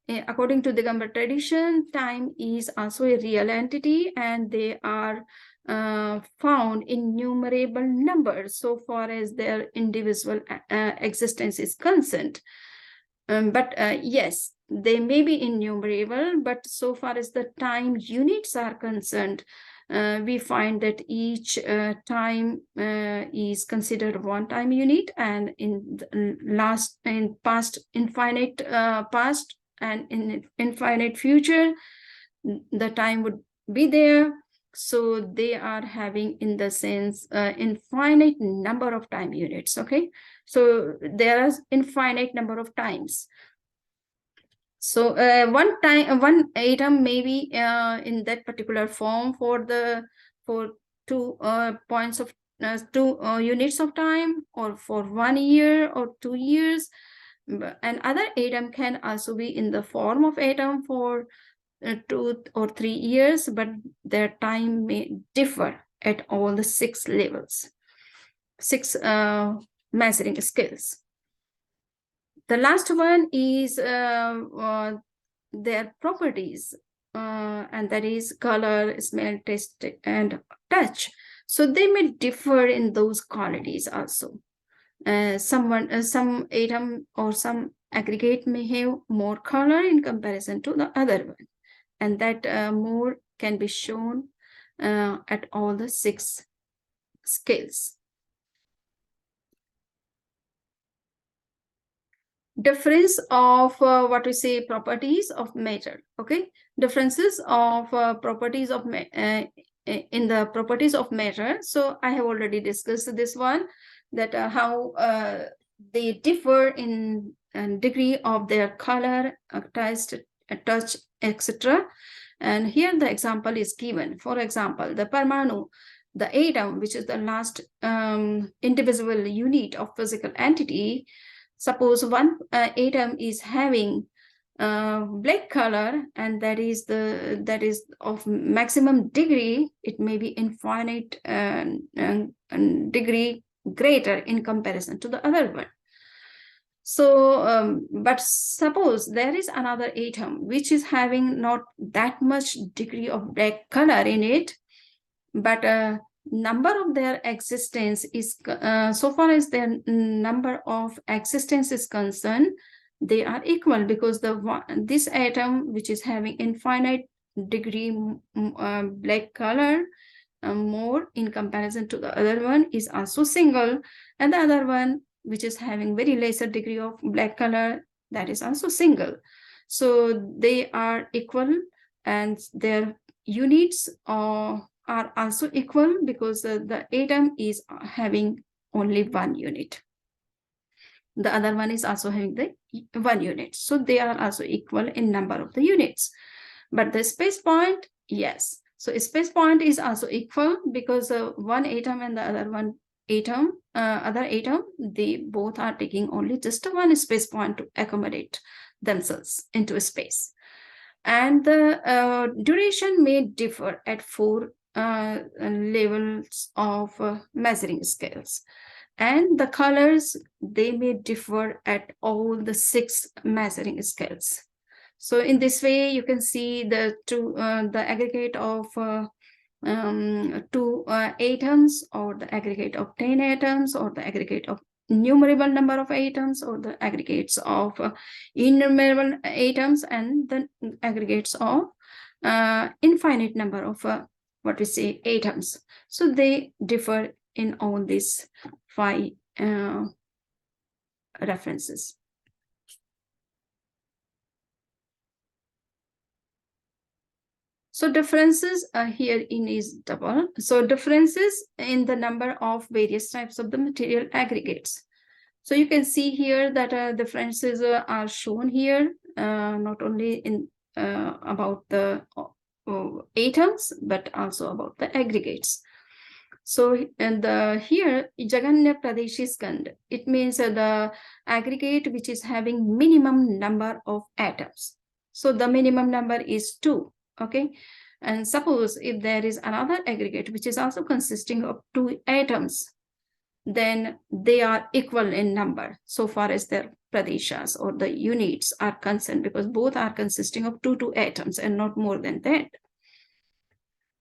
According to the Digambar tradition, time is also a real entity, and they are found in innumerable numbers so far as their individual existence is concerned. But yes, they may be innumerable, but so far as the time units are concerned, we find that each time is considered 1 time unit, and in past infinite past and in infinite future, the time would be there. So they are having, in the sense, infinite number of time units. Okay, so there is infinite number of times. So one atom may be in that particular form for 2 points of 2 units of time, or for 1 year or 2 years. And other atom can also be in the form of atom for 2 or 3 years, but their time may differ at all the 6 levels, 6 measuring scales. The last one is their properties, and that is color, smell, taste, and touch. So they may differ in those qualities also. Some atom or some aggregate may have more color in comparison to the other one, and that more can be shown at all the 6 scales. Difference of what we say properties of matter. Okay, differences of properties of in the properties of matter. So I have already discussed this one, that how they differ in degree of their color, taste, touch, etc. And here the example is given. For example, the Parmanu, the atom, which is the last indivisible unit of physical entity. Suppose one atom is having black color, and that is of maximum degree. It may be infinite degree greater in comparison to the other one. So, but suppose there is another atom which is having not that much degree of black color in it, but number of their existence is so far as their number of existence is concerned, they are equal, because this atom which is having infinite degree black color more in comparison to the other one is also single, and the other one which is having very lesser degree of black color, that is also single. So they are equal, and their units are also equal, because the atom is having only one unit. The other one is also having the one unit. So they are also equal in number of the units. But the space point, yes. So space point is also equal, because one atom and the other atom, they both are taking only just one space point to accommodate themselves into a space. And the duration may differ at 4 levels of measuring scales. And the colors, they may differ at all the 6 measuring scales. So in this way, you can see the aggregate of 2 atoms, or the aggregate of 10 atoms, or the aggregate of innumerable number of atoms, or the aggregates of innumerable atoms, and the aggregates of infinite number of what we say atoms. So they differ in all these 5 references. So differences here in is double. So differences in the number of various types of the material aggregates. So you can see here that differences are shown here, not only in about the atoms, but also about the aggregates. So and here Jaganya Pradeshi Skand, it means the aggregate which is having minimum number of atoms. So the minimum number is 2. Okay, and suppose if there is another aggregate which is also consisting of 2 atoms, then they are equal in number so far as their pradeshas or the units are concerned, because both are consisting of 2 atoms and not more than that.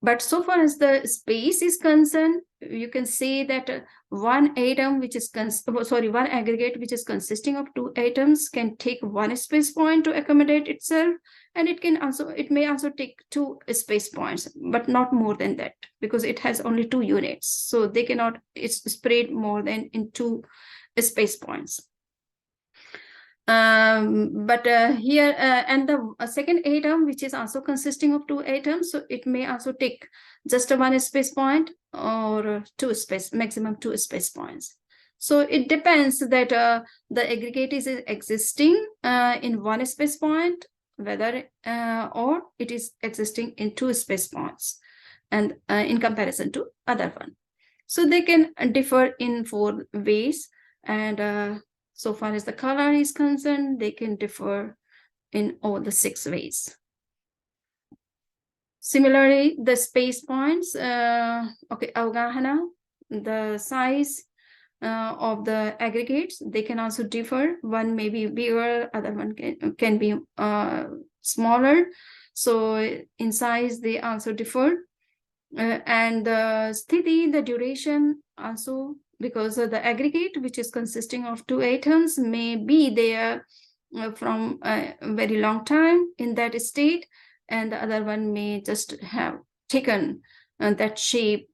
But so far as the space is concerned, you can say that one atom which is one aggregate which is consisting of 2 atoms can take 1 space point to accommodate itself, and it may also take 2 space points, but not more than that, because it has only 2 units. So they cannot spread more than in 2 space points. But here and the second atom which is also consisting of 2 atoms, so it may also take just 1 space point, or maximum 2 space points. So it depends that the aggregate is existing in 1 space point, whether or it is existing in 2 space points, and in comparison to other one. So they can differ in 4 ways, and so far as the color is concerned, they can differ in all the 6 ways. Similarly, the space points, Avgahana, the size of the aggregates, they can also differ. One may be bigger, other one can be smaller. So in size, they also differ. And the sthiti, the duration also, because the aggregate which is consisting of 2 atoms may be there from a very long time in that state, and the other one may just have taken that shape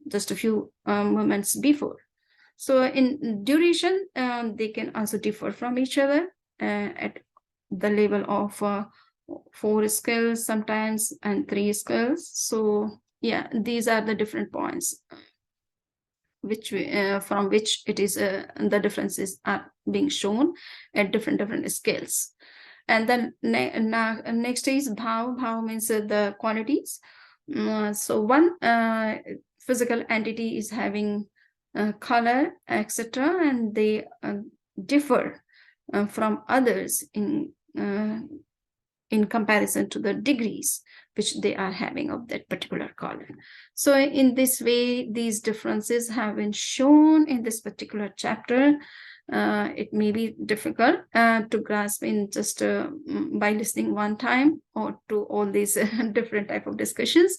just a few moments before. So in duration, they can also differ from each other at the level of 4 scales sometimes, and 3 scales. So yeah, these are the different points which from which it is the differences are being shown at different scales. And then next is bhav. Bhav means the qualities. So one physical entity is having color, etc., and they differ from others in comparison to the degrees which they are having of that particular color. So in this way, these differences have been shown in this particular chapter. It may be difficult to grasp in just by listening one time or to all these different type of discussions.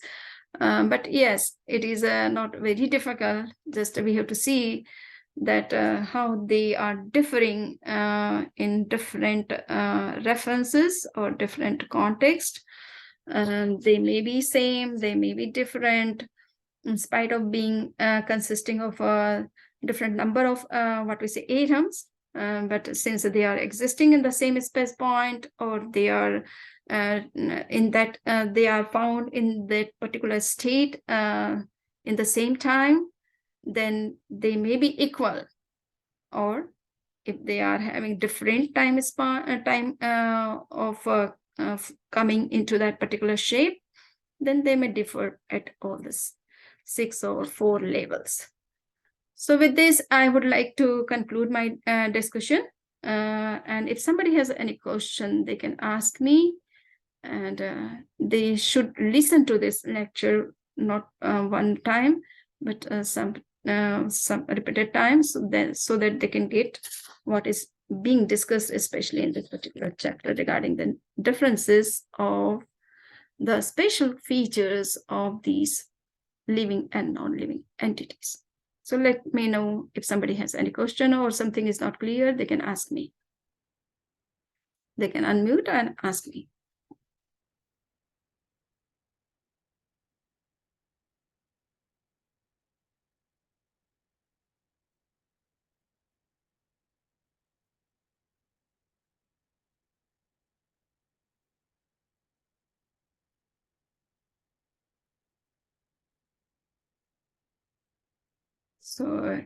But yes, it is not very difficult. Just we have to see that how they are differing in different references or different context. They may be same, they may be different, in spite of being consisting of a different number of what we say atoms. but since they are existing in the same space point, or they are in that they are found in that particular state in the same time, then they may be equal. Or if they are having different time span time of coming into that particular shape, then they may differ at all this 6 or 4 levels. So with this, I would like to conclude my discussion. And if somebody has any question, they can ask me. And they should listen to this lecture, not one time, but some repeated times, so that they can get what is being discussed, especially in this particular chapter regarding the differences of the special features of these living and non-living entities. So let me know if somebody has any question or something is not clear, they can ask me. They can unmute and ask me. So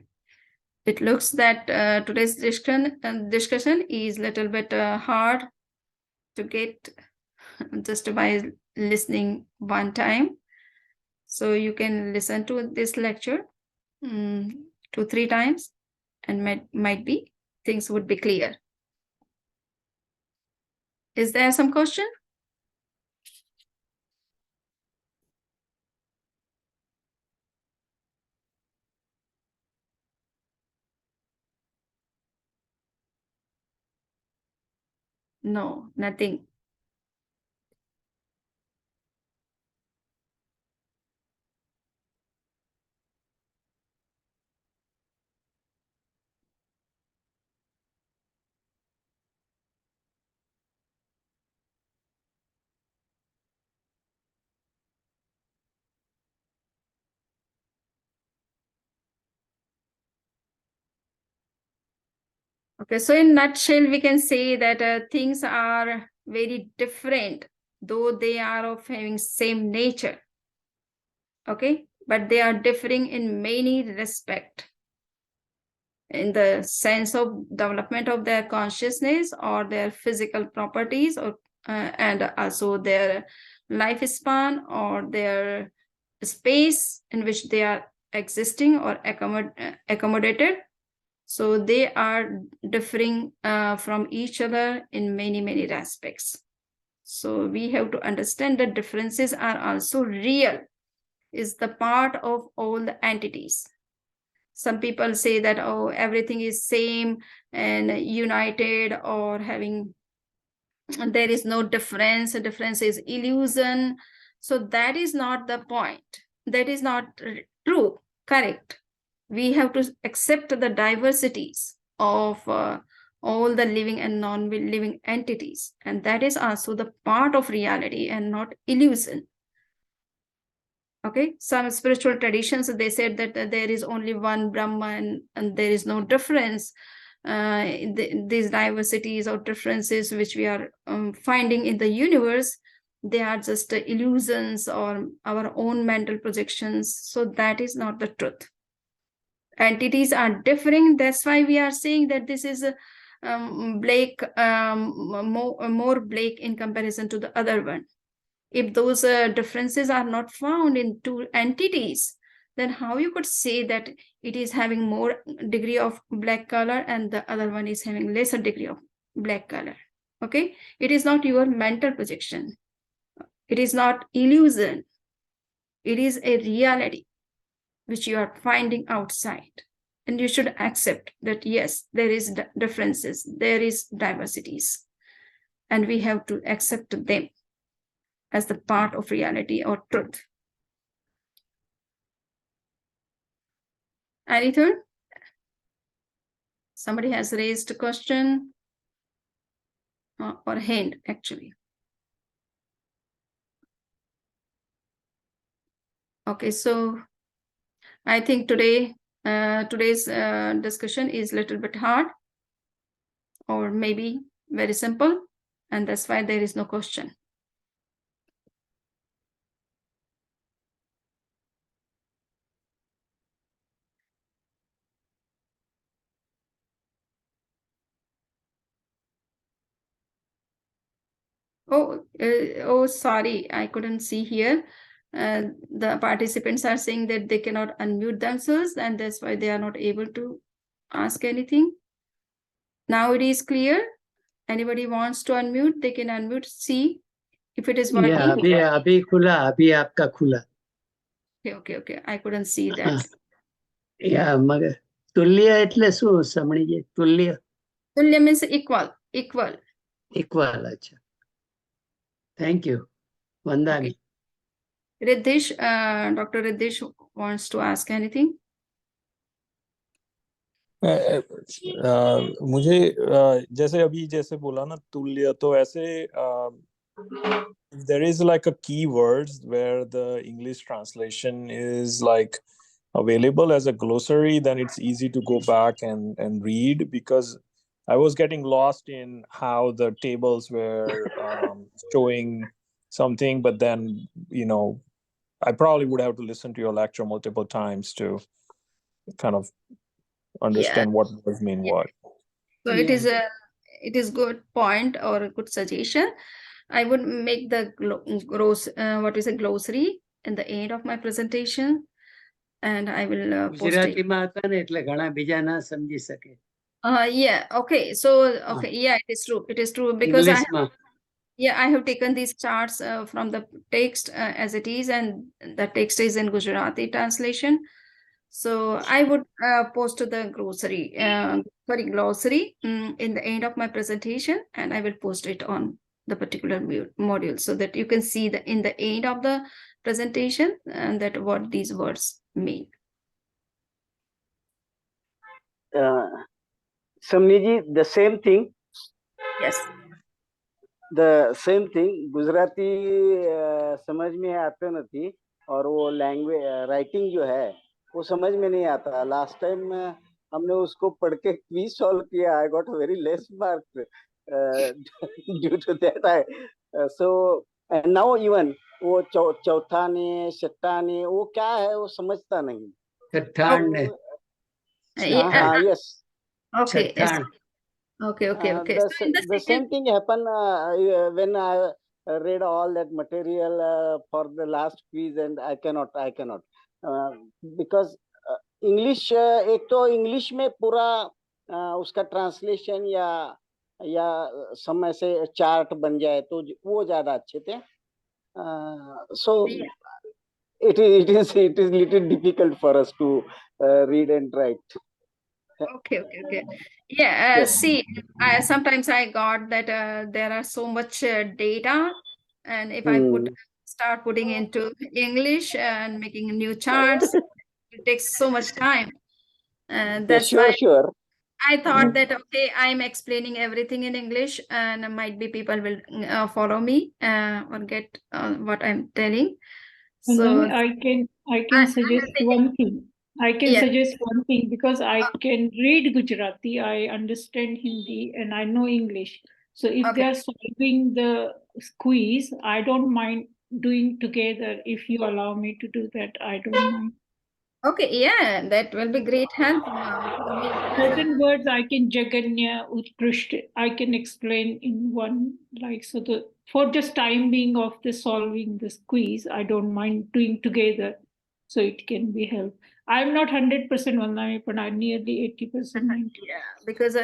it looks that today's discussion is a little bit hard to get just by listening one time. So you can listen to this lecture 2-3 times, and might be things would be clear. Is there some question? No, nothing. Okay, so in nutshell, we can say that things are very different, though they are of having same nature. Okay, but they are differing in many respect, in the sense of development of their consciousness or their physical properties, or and also their lifespan or their space in which they are existing or accommodated. So they are differing from each other in many aspects. So we have to understand that differences are also real, is the part of all the entities. Some people say that, oh, everything is same and united, or having, there is no difference, a difference is illusion. So that is not the point. That is not true, correct. We have to accept the diversities of all the living and non-living entities, and that is also the part of reality and not illusion. Okay, some spiritual traditions, they said that there is only one Brahman and there is no difference. These diversities or differences which we are finding in the universe, they are just illusions or our own mental projections. So that is not the truth. Entities are differing. That's why we are saying that this is Blake, more Blake in comparison to the other one. If those differences are not found in two entities, then how you could say that it is having more degree of black color and the other one is having lesser degree of black color? Okay, it is not your mental projection. It is not illusion. It is a reality which you are finding outside. And you should accept that, yes, there is differences, there is diversities, and we have to accept them as the part of reality or truth. Anything? Somebody has raised a question or hand, actually. Okay, so I think today's discussion is a little bit hard. or maybe very simple, and that's why there is no question. Oh, sorry, I couldn't see here. The participants are saying that they cannot unmute themselves, and that's why they are not able to ask anything. Now it is clear. Anybody wants to unmute, they can unmute. See if it is working. Yeah, अभी खुला, अभी आपका खुला. Okay. I couldn't see that. Yeah, मगर तुल्य એટલે શું સમણીજી? तुल्य. Tulya means equal. Equal, अच्छा. Thank you. Vandani. Okay. Riddhish, Dr. Riddhish wants to ask anything. मुझे जैसे अभी जैसे बोला ना तुल्य, तो ऐसे there is like a keywords where the English translation is like available as a glossary, then it's easy to go back and read, because I was getting lost in how the tables were showing something, but then I probably would have to listen to your lecture multiple times to kind of understand what words mean what. So it is good point or a good suggestion. I would make the glossary in the end of my presentation, and I will post it. એટલે ઘણા બીજા ના સમજી શકે. Yeah. Okay. So okay. Yeah, it is true because I have taken these charts from the text as it is, and the text is in Gujarati translation. So I would post the glossary in the end of my presentation, and I will post it on the particular module so that you can see in the end of the presentation and that what these words mean. Samniji, the same thing. Yes. The same thing. Gujarati समझ में आते नहीं, और वो language writing जो है वो समझ में नहीं आता. लास्ट टाइम हमने उसको पढ़ के क्विज सॉल्व किया. I got very less marks due to that. So and now even वो चौथा ने छठा ने वो क्या है वो समझता नहीं. छठान ने. हाँ, yes. Okay. Yes. Okay. The same thing happened when I read all that material for the last quiz, and I cannot because English एक तो English में पूरा उसका translation या some ऐसे chart बन जाए तो वो ज़्यादा अच्छे थे. So it is little difficult for us to read and write. Okay. Yeah. Yes. See, sometimes I got that there are so much data, and if I start putting into English and making new charts, it takes so much time. And that's why I thought that okay, I'm explaining everything in English, and might be people will follow me or get what I'm telling. And So then I can suggest one thing. I can suggest one thing because I can read Gujarati, I understand Hindi, and I know English. So if they are solving the quiz, I don't mind doing together. If you allow me to do that, I don't mind. Okay, yeah, that will be great help. Certain words I can Jaganya, Utkrishta, I can explain in one, like, so for just time being of the solving this quiz, I don't mind doing together, so it can be helped. I'm not 100% Vandami, but I'm nearly 80%. Yeah, because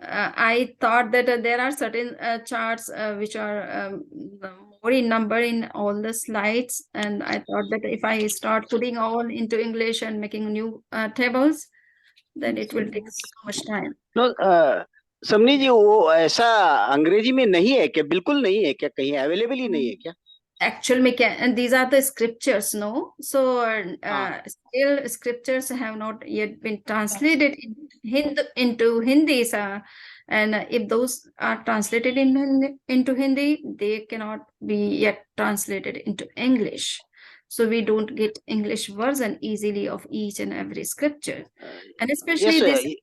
I thought that there are certain charts which are more in number in all the slides, and I thought that if I start putting all into English and making new tables, then it will take so much time. No, समनी जी वो ऐसा अंग्रेजी में नहीं है क्या? बिल्कुल नहीं है क्या? कहीं अवेलेबल ही नहीं है क्या? Actually, and these are the scriptures, no? So still scriptures have not yet been translated into Hindi, and if those are translated into Hindi, they cannot be yet translated into English. So we don't get English version easily of each and every scripture, and especially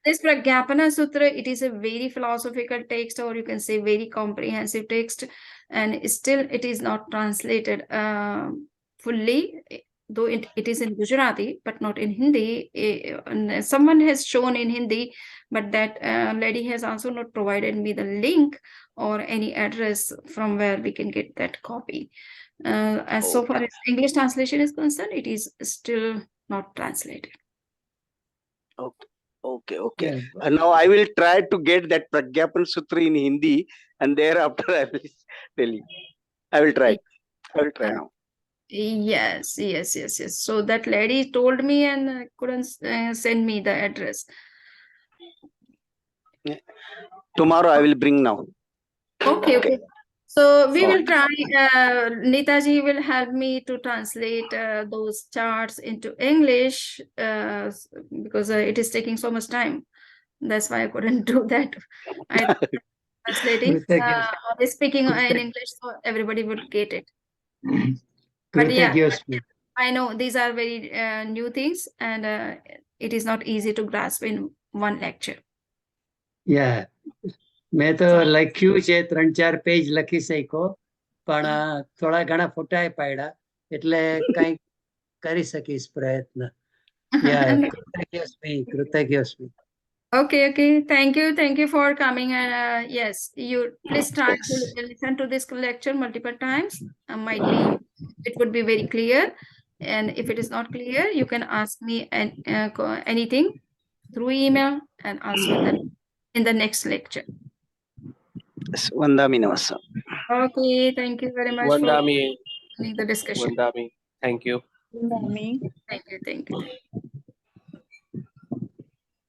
This Prajnapana Sutra, it is a very philosophical text, or you can say very comprehensive text, and still it is not translated fully, though it is in Gujarati, but not in Hindi. And someone has shown in Hindi, but that lady has also not provided me the link or any address from where we can get that copy. As so far as English translation is concerned, it is still not translated. Okay. Yeah. And now I will try to get that Prajnapana Sutra in Hindi, and thereafter I will tell you. I will try. I will try now. Yes. So that lady told me and couldn't send me the address. Tomorrow I will bring now. Okay. So we will try. Neetaji will help me to translate those charts into English because it is taking so much time. That's why I couldn't do that. I translating or speaking in English, so everybody would get it. But yeah, I know these are very new things, and it is not easy to grasp in one lecture. Yeah. મેં તો લખ્યું છે 3-4 page લખી શક્યો, પણ થોડા ઘણા ફોટા પાડ્યા, એટલે કઈ કરી શકીશ પ્રયત્ન. કૃતજ્ઞ. Okay. Thank you for coming. And yes, you please try to listen to this lecture multiple times. Might be it would be very clear. And if it is not clear, you can ask me anything through email and also in the next lecture. Vandami Namaste. Okay, thank you very much Vandami. for the discussion. Vandami. Thank you. Thank you.